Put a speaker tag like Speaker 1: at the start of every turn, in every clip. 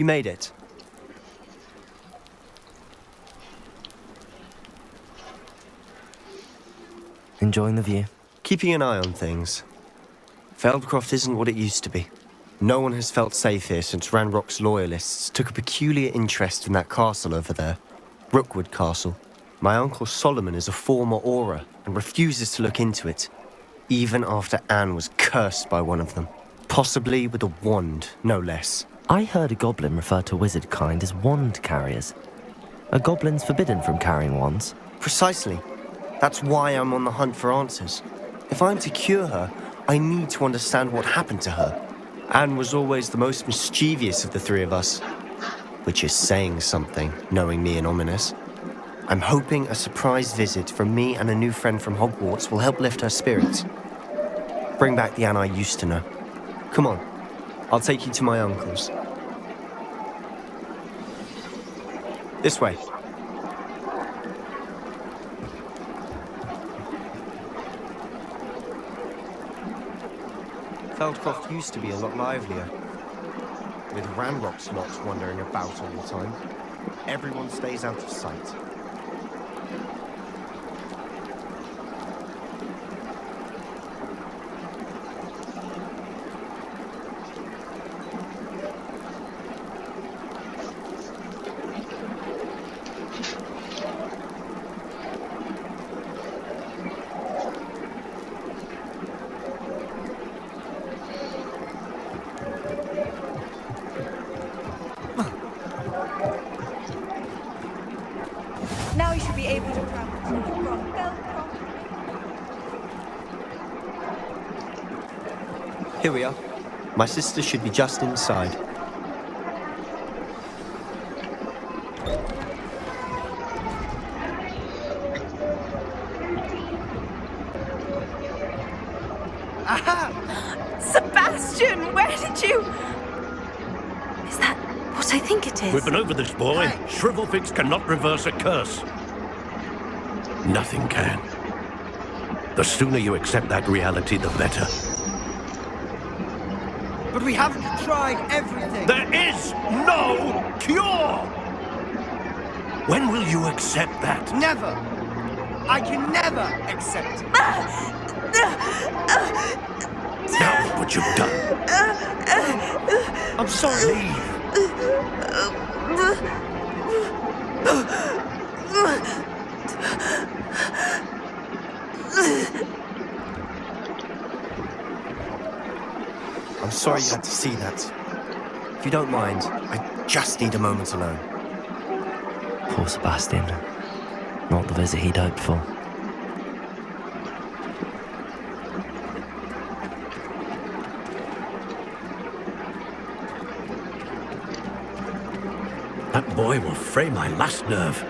Speaker 1: You made it.
Speaker 2: Enjoying the view?
Speaker 1: Keeping an eye on things. Feldcroft isn't what it used to be. No one has felt safe here since Ranrock's loyalists took a peculiar interest in that castle over there. Rookwood Castle. My uncle Solomon is a former Auror and refuses to look into it, even after Anne was cursed by one of them. Possibly with a wand, no less.
Speaker 2: I heard a goblin refer to wizard kind as wand carriers. Are goblins forbidden from carrying wands?
Speaker 1: Precisely. That's why I'm on the hunt for answers. If I'm to cure her, I need to understand what happened to her. Anne was always the most mischievous of the three of us. Which is saying something, knowing me and Ominous. I'm hoping a surprise visit from me and a new friend from Hogwarts will help lift her spirits. Bring back the Anne I used to know. Come on, I'll take you to my uncle's. This way. Feldcroft used to be a lot livelier, with Ranrock's lot wandering about all the time. Everyone stays out of sight.
Speaker 3: Now you should be able to travel to and from Feldcroft.
Speaker 1: Here we are. My sister should be just inside.
Speaker 3: Aha! Sebastian, where did you... Is that what I think it is?
Speaker 4: We've been over this, boy. Shrivelfix cannot reverse a curse. Nothing can. The sooner you accept that reality, the better.
Speaker 5: But we haven't tried everything.
Speaker 4: There is no cure! When will you accept that?
Speaker 5: Never. I can never accept it.
Speaker 4: Now look what you've done.
Speaker 5: I'm sorry.
Speaker 1: I'm sorry you had to see that. If you don't mind, I just need a moment alone.
Speaker 2: Poor Sebastian. Not the visit he'd hoped for.
Speaker 4: That boy will fray my last nerve.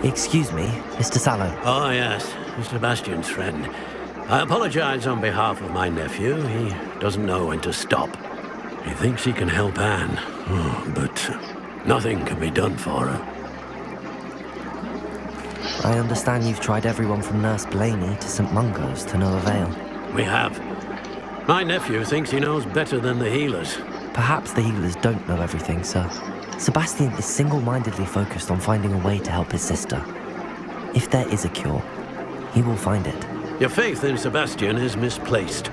Speaker 2: Excuse me, Mr. Sallow.
Speaker 4: Oh, yes, Sebastian's friend. I apologize on behalf of my nephew. He doesn't know when to stop. He thinks he can help Anne, but nothing can be done for her.
Speaker 2: I understand you've tried everyone from Nurse Blaney to St. Mungo's to no avail.
Speaker 4: We have. My nephew thinks he knows better than the healers.
Speaker 2: Perhaps the healers don't know everything, sir. Sebastian is single-mindedly focused on finding a way to help his sister. If there is a cure, he will find it.
Speaker 4: Your faith in Sebastian is misplaced.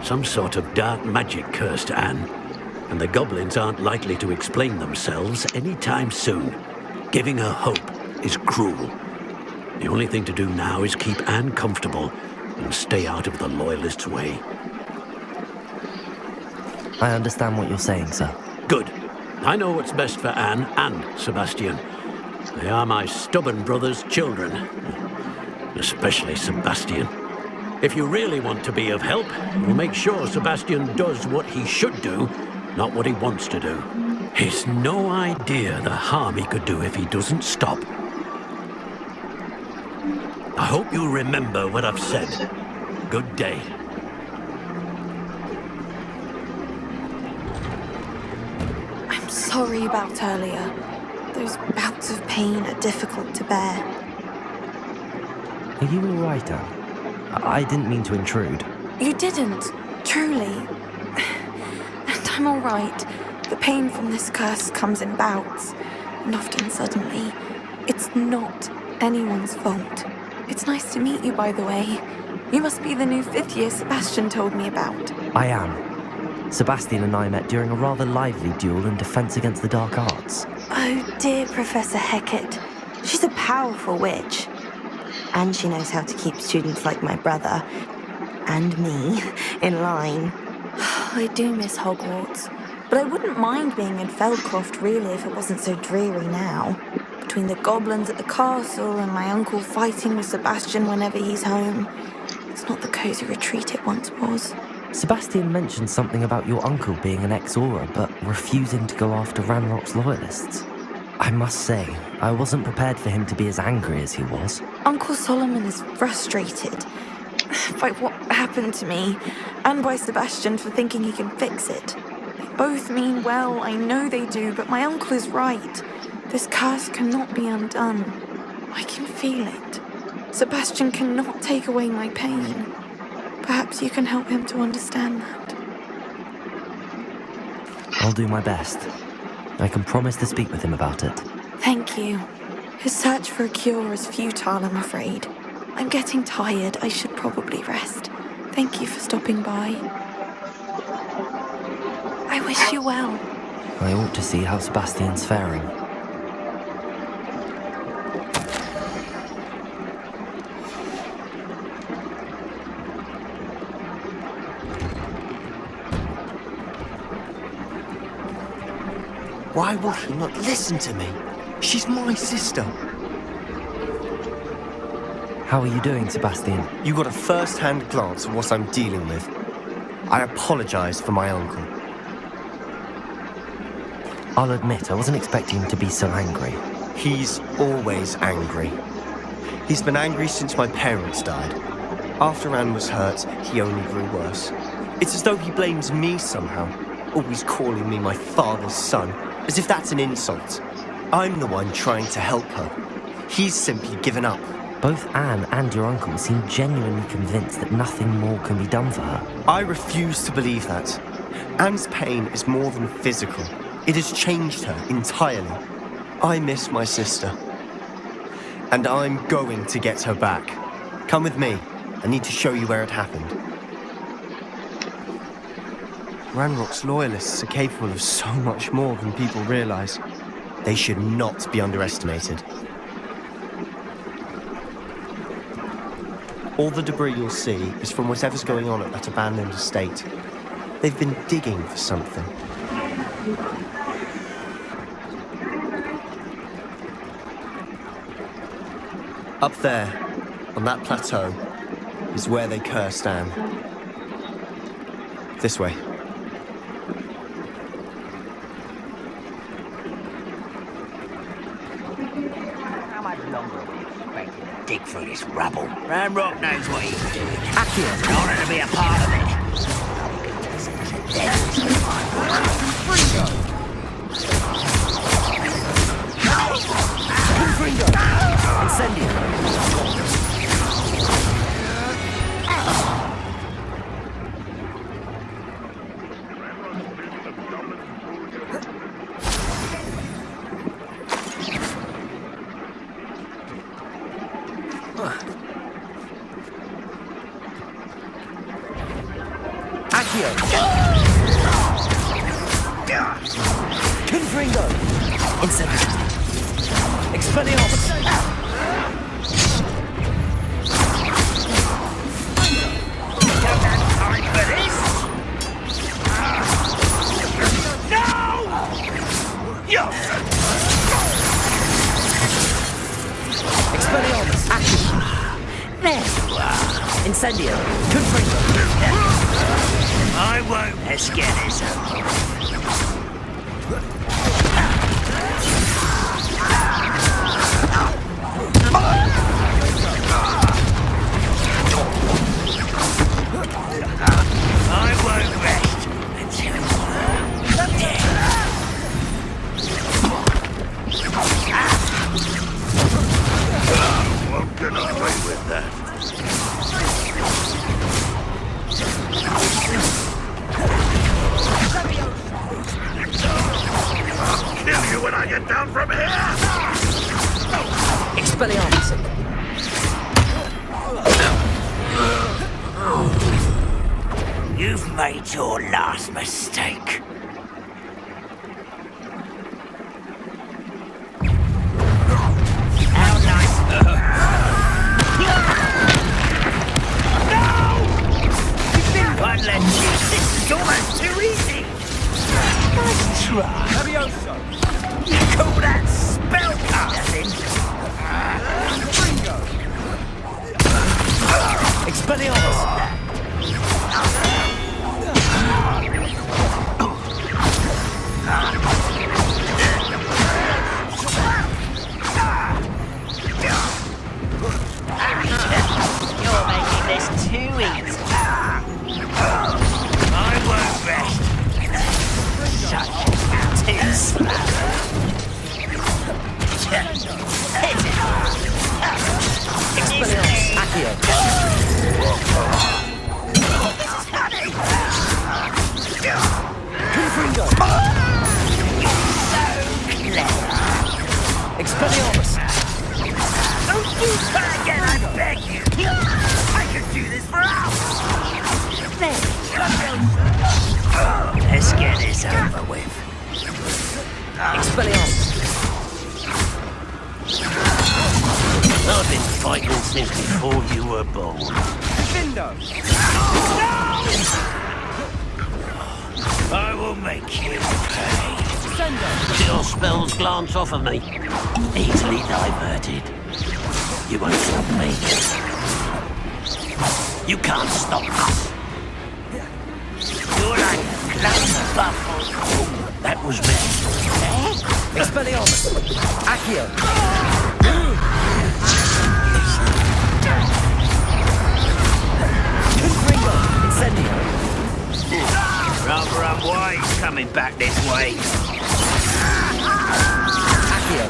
Speaker 4: Some sort of dark magic cursed Anne, and the goblins aren't likely to explain themselves anytime soon. Giving her hope is cruel. The only thing to do now is keep Anne comfortable and stay out of the Loyalists' way.
Speaker 2: I understand what you're saying, sir.
Speaker 4: Good. I know what's best for Anne and Sebastian. They are my stubborn brother's children. Especially Sebastian. If you really want to be of help, you'll make sure Sebastian does what he should do, not what he wants to do. He's no idea the harm he could do if he doesn't stop. I hope you remember what I've said. Good day.
Speaker 3: I'm sorry about earlier. Those bouts of pain are difficult to bear.
Speaker 2: Are you all right, Anne? I didn't mean to intrude.
Speaker 3: You didn't, truly. And I'm all right. The pain from this curse comes in bouts, and often suddenly. It's not anyone's fault. It's nice to meet you, by the way. You must be the new 5th year Sebastian told me about.
Speaker 2: I am. Sebastian and I met during a rather lively duel in Defense Against the Dark Arts.
Speaker 6: Oh dear, Professor Hecat. She's a powerful witch. And she knows how to keep students like my brother, and me, in line.
Speaker 3: I do miss Hogwarts, but I wouldn't mind being in Feldcroft really if it wasn't so dreary now. Between the goblins at the castle and my uncle fighting with Sebastian whenever he's home, it's not the cosy retreat it once was.
Speaker 2: Sebastian mentioned something about your uncle being an ex-Aura, but refusing to go after Ranrock's loyalists. I must say, I wasn't prepared for him to be as angry as he was.
Speaker 3: Uncle Solomon is frustrated by what happened to me, and by Sebastian for thinking he can fix it. They both mean well, I know they do, but my uncle is right. This curse cannot be undone. I can feel it. Sebastian cannot take away my pain. Perhaps you can help him to understand that.
Speaker 2: I'll do my best. I can promise to speak with him about it.
Speaker 3: Thank you. His search for a cure is futile, I'm afraid. I'm getting tired. I should probably rest. Thank you for stopping by. I wish you well.
Speaker 2: I ought to see how Sebastian's faring.
Speaker 1: Why will he not listen to me? She's my sister.
Speaker 2: How are you doing, Sebastian?
Speaker 1: You got a first-hand glance at what I'm dealing with. I apologize for my uncle.
Speaker 2: I'll admit, I wasn't expecting him to be so angry.
Speaker 1: He's always angry. He's been angry since my parents died. After Anne was hurt, he only grew worse. It's as though he blames me somehow, always calling me my father's son, as if that's an insult. I'm the one trying to help her. He's simply given up.
Speaker 2: Both Anne and your uncle seem genuinely convinced that nothing more can be done for her.
Speaker 1: I refuse to believe that. Anne's pain is more than physical. It has changed her entirely. I miss my sister. And I'm going to get her back. Come with me. I need to show you where it happened. Ranrock's loyalists are capable of so much more than people realize. They should not be underestimated. All the debris you'll see is from whatever's going on at that abandoned estate. They've been digging for something. Up there, on that plateau, is where they cursed Anne. This way.
Speaker 7: How much longer are we expected to dig through this rubble? Ranrock knows what he's doing. Akio, in order to be a part of it.
Speaker 2: Incendio!
Speaker 7: Confringo! Incendio! Expelliarmus! Don't have time for this! No! Expelliarmus! Action! There you are! Incendio! Confringo! I won't escanism. I won't rest until you're dead. Won't get away with that. Leviosa! You've made your last mistake. How nice. One less chip. This is almost too easy. Nice try.
Speaker 5: Levioso!
Speaker 7: You call that spellcasting?
Speaker 5: Bingo!
Speaker 2: Expelliarmus!
Speaker 7: You're making this too easy. I won't rest. Such too slow. Hit it.
Speaker 2: Expelliarmus! Accio! Confringo! Expelliarmus!
Speaker 7: Don't you try again, I beg you! I could do this for hours! Let's get this over with.
Speaker 2: Expelliarmus!
Speaker 4: I've been fighting since before you were born.
Speaker 5: Vindo!
Speaker 7: I will make you pay.
Speaker 5: Sendo!
Speaker 4: Your spells glance off of me. Easily diverted. You won't stop me. You can't stop us.
Speaker 7: You're like a clown buffalo.
Speaker 4: That was me.
Speaker 2: Expelliarmus! Accio! Confringo! Incendio!
Speaker 7: Rather unwise coming back this way.
Speaker 2: Accio!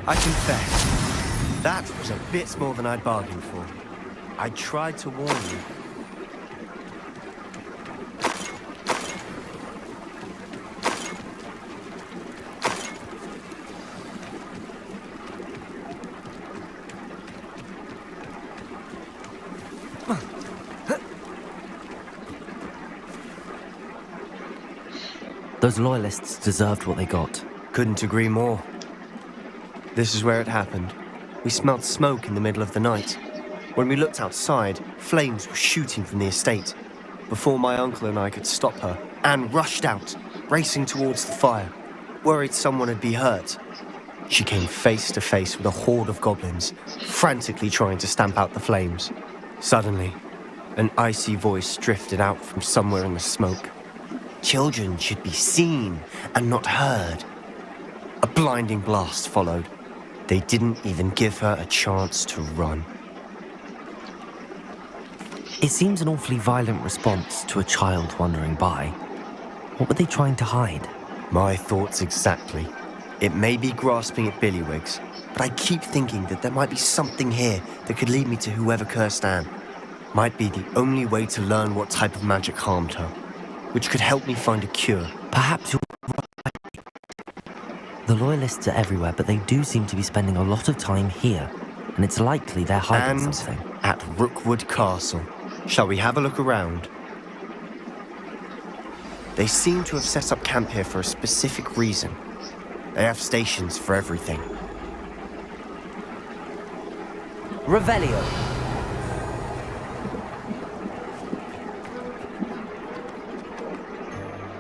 Speaker 1: I confess, that was a bit more than I'd bargained for. I tried to warn you.
Speaker 2: Those loyalists deserved what they got.
Speaker 1: Couldn't agree more. This is where it happened. We smelled smoke in the middle of the night. When we looked outside, flames were shooting from the estate. Before my uncle and I could stop her, Anne rushed out, racing towards the fire, worried someone would be hurt. She came face to face with a horde of goblins, frantically trying to stamp out the flames. Suddenly, an icy voice drifted out from somewhere in the smoke. Children should be seen and not heard. A blinding blast followed. They didn't even give her a chance to run.
Speaker 2: It seems an awfully violent response to a child wandering by. What were they trying to hide?
Speaker 1: My thoughts exactly. It may be grasping at billywhigs, but I keep thinking that there might be something here that could lead me to whoever cursed Anne. Might be the only way to learn what type of magic harmed her, which could help me find a cure.
Speaker 2: Perhaps you're right. The loyalists are everywhere, but they do seem to be spending a lot of time here, and it's likely they're hiding
Speaker 1: And
Speaker 2: something.
Speaker 1: at Rookwood Castle. Shall we have a look around? They seem to have set up camp here for a specific reason. They have stations for everything.
Speaker 2: Revelio!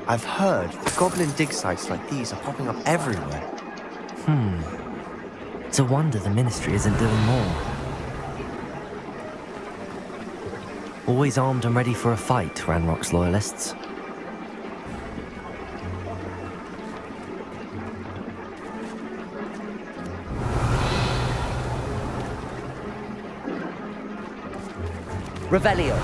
Speaker 1: I've heard that goblin dig sites like these are popping up everywhere.
Speaker 2: It's a wonder the Ministry isn't doing more. Always armed and ready for a fight, Ranrock's loyalists. Revelio!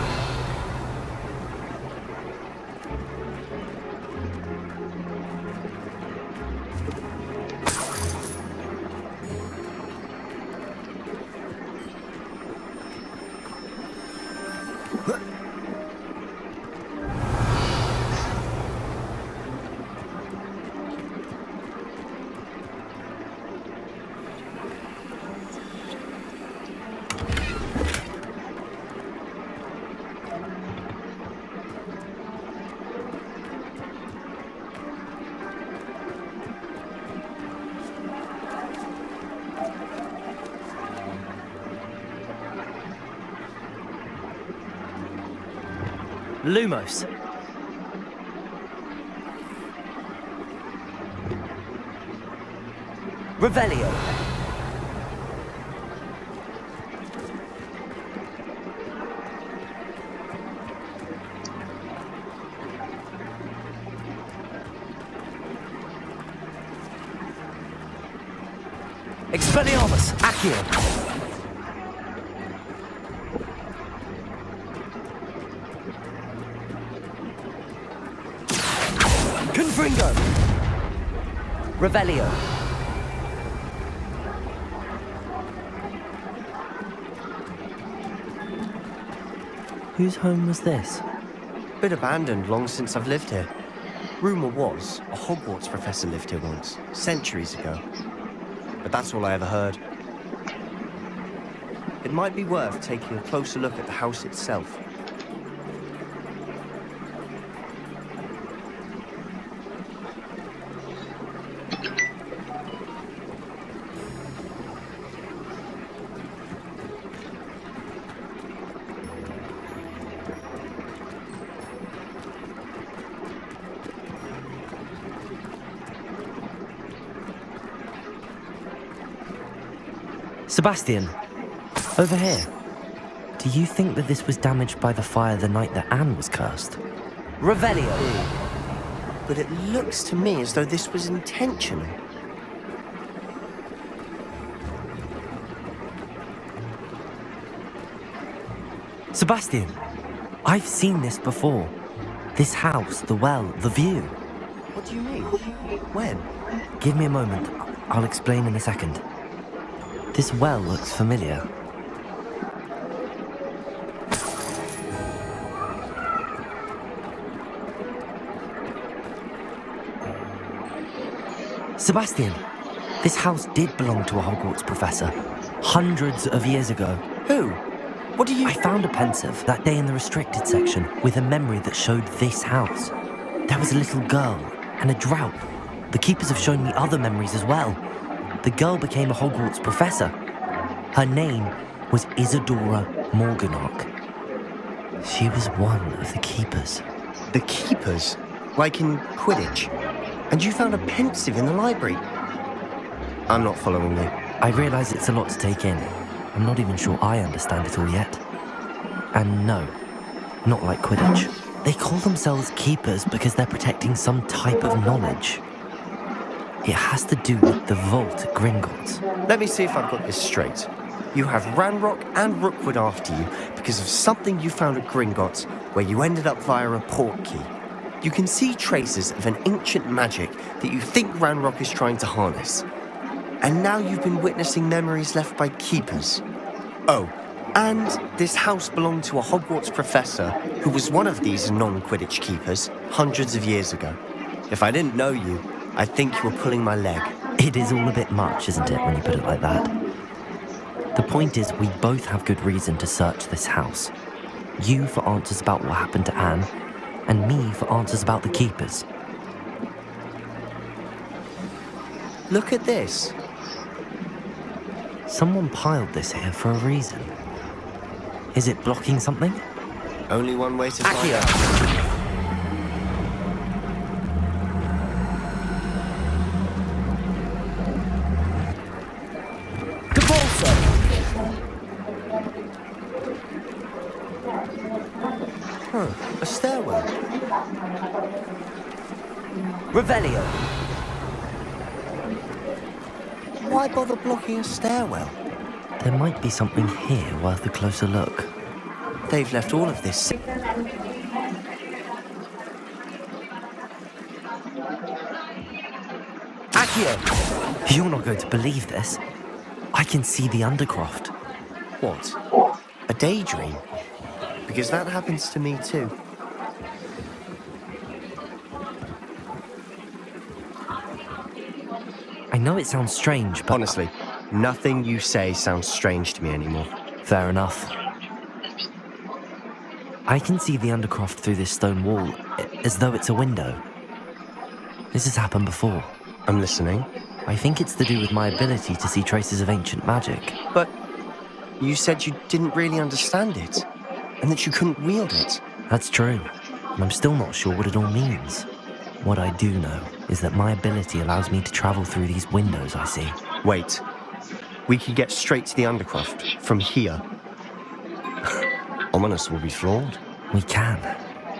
Speaker 2: Lumos. Revelio. Expelliarmus, Accio. Confringo. Revelio. Whose home was this?
Speaker 1: Bit abandoned long since I've lived here. Rumour was a Hogwarts professor lived here once, centuries ago. But that's all I ever heard. It might be worth taking a closer look at the house itself.
Speaker 2: Sebastian, over here. Do you think that this was damaged by the fire the night that Anne was cursed? Revelio.
Speaker 1: But it looks to me as though this was intentional.
Speaker 2: Sebastian, I've seen this before. This house, the well, the view.
Speaker 1: What do you mean? When?
Speaker 2: Give me a moment. I'll explain in a second. This well looks familiar. Sebastian, this house did belong to a Hogwarts professor, hundreds of years ago.
Speaker 1: Who? What do you...
Speaker 2: I found a pensive that day in the restricted section with a memory that showed this house. There was a little girl and a drought. The keepers have shown me other memories as well. The girl became a Hogwarts professor. Her name was Isadora Morganach. She was one of the keepers.
Speaker 1: The keepers? Like in Quidditch? And you found a pensive in the library? I'm not following you.
Speaker 2: I realise it's a lot to take in. I'm not even sure I understand it all yet. And no, not like Quidditch. They call themselves keepers because they're protecting some type of knowledge. It has to do with the vault at Gringotts.
Speaker 1: Let me see if I've got this straight. You have Ranrock and Rookwood after you because of something you found at Gringotts where you ended up via a portkey. You can see traces of an ancient magic that you think Ranrock is trying to harness. And now you've been witnessing memories left by keepers. Oh, and this house belonged to a Hogwarts professor who was one of these non-Quidditch keepers hundreds of years ago. If I didn't know you, I'd think you were pulling my leg.
Speaker 2: It is all a bit much, isn't it, when you put it like that? The point is, we both have good reason to search this house. You for answers about what happened to Anne, and me for answers about the keepers.
Speaker 1: Look at this.
Speaker 2: Someone piled this here for a reason. Is it blocking something?
Speaker 1: Only one way to find out. A stairwell.
Speaker 2: Revelio.
Speaker 1: Why bother blocking a stairwell?
Speaker 2: There might be something here worth a closer look.
Speaker 1: They've left all of this.
Speaker 2: Accio! You're not going to believe this. I can see the Undercroft.
Speaker 1: What? A daydream? Because that happens to me too.
Speaker 2: I know it sounds strange, but...
Speaker 1: Honestly, nothing you say sounds strange to me anymore.
Speaker 2: Fair enough. I can see the Undercroft through this stone wall, as though it's a window. This has happened before.
Speaker 1: I'm listening.
Speaker 2: I think it's to do with my ability to see traces of ancient magic.
Speaker 1: But you said you didn't really understand it, and that you couldn't wield it.
Speaker 2: That's true. and I'm still not sure what it all means. What I do know is that my ability allows me to travel through these windows I see.
Speaker 1: Wait. We could get straight to the Undercroft from here. Ominous will be flawed.
Speaker 2: We can.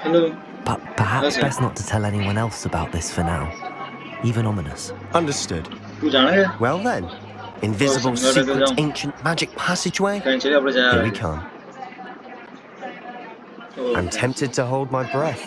Speaker 8: Hello.
Speaker 2: But perhaps
Speaker 8: Okay.
Speaker 2: best not to tell anyone else about this for now. Even Ominous.
Speaker 1: Understood.
Speaker 8: तू जाना है
Speaker 1: Well then, invisible
Speaker 8: Oh, so I'm gonna go
Speaker 1: secret
Speaker 8: down.
Speaker 1: ancient magic passageway?
Speaker 8: कहीं चले अपने जा
Speaker 1: Here we come.
Speaker 8: Oh,
Speaker 1: I'm tempted to hold my breath.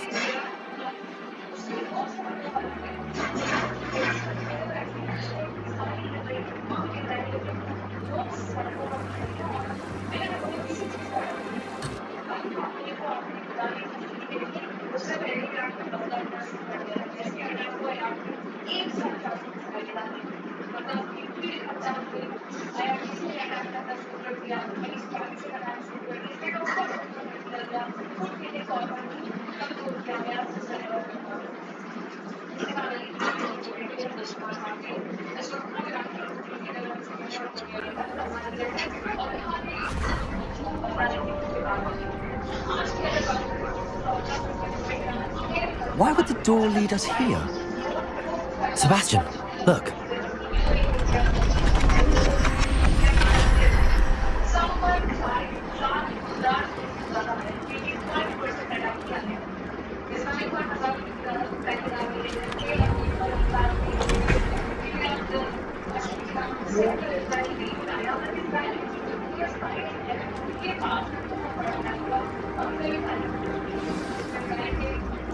Speaker 1: Why would the door lead us here?
Speaker 2: Sebastian, look.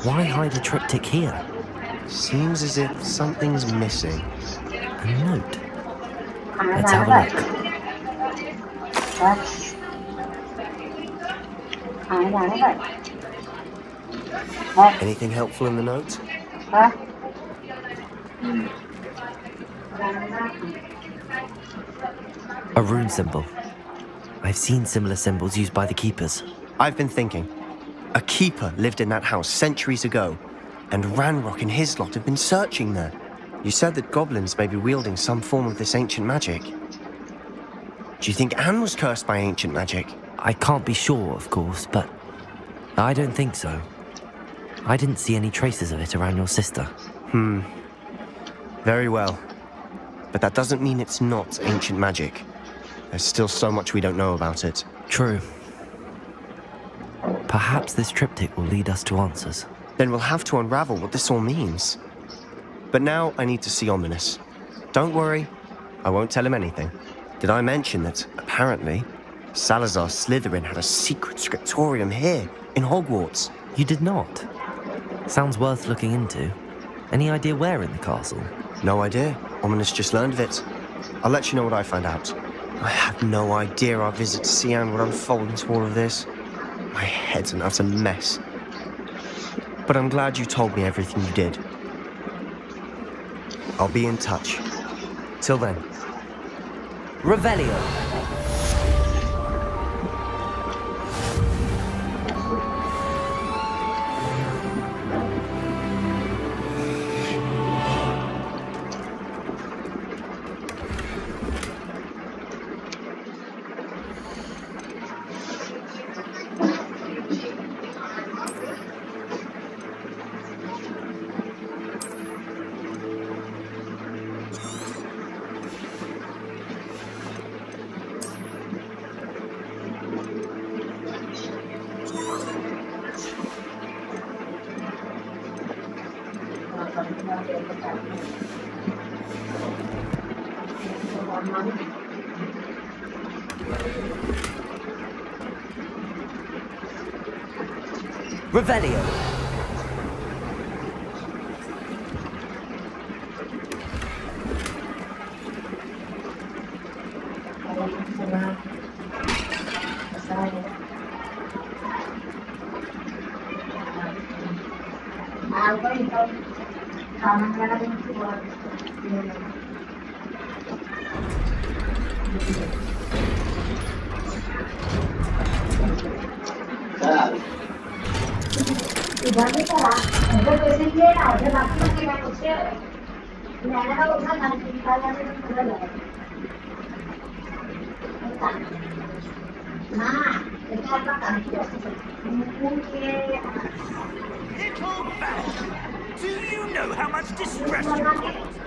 Speaker 2: Why hide a triptych here?
Speaker 1: Seems as if something's missing.
Speaker 2: A note. Let's have a look.
Speaker 1: Anything helpful in the note?
Speaker 2: A rune symbol. I've seen similar symbols used by the keepers.
Speaker 1: I've been thinking. A keeper lived in that house centuries ago, and Ranrock and his lot have been searching there. You said that goblins may be wielding some form of this ancient magic. Do you think Anne was cursed by ancient magic?
Speaker 2: I can't be sure, of course, but I don't think so. I didn't see any traces of it around your sister.
Speaker 1: Very well. But that doesn't mean it's not ancient magic. There's still so much we don't know about it.
Speaker 2: True. Perhaps this triptych will lead us to answers.
Speaker 1: Then we'll have to unravel what this all means. But now I need to see Ominous. Don't worry, I won't tell him anything. Did I mention that, apparently, Salazar Slytherin had a secret scriptorium here, in Hogwarts?
Speaker 2: You did not? Sounds worth looking into. Any idea where in the castle?
Speaker 1: No idea. Ominous just learned of it. I'll let you know what I find out. I had no idea our visit to Sian would unfold into all of this. My head's an utter mess. But I'm glad you told me everything you did. I'll be in touch. Till then.
Speaker 2: Revelio! Revelio!
Speaker 7: Little bastard! Do you know how much distress you cause?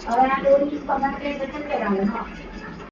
Speaker 8: Ahora,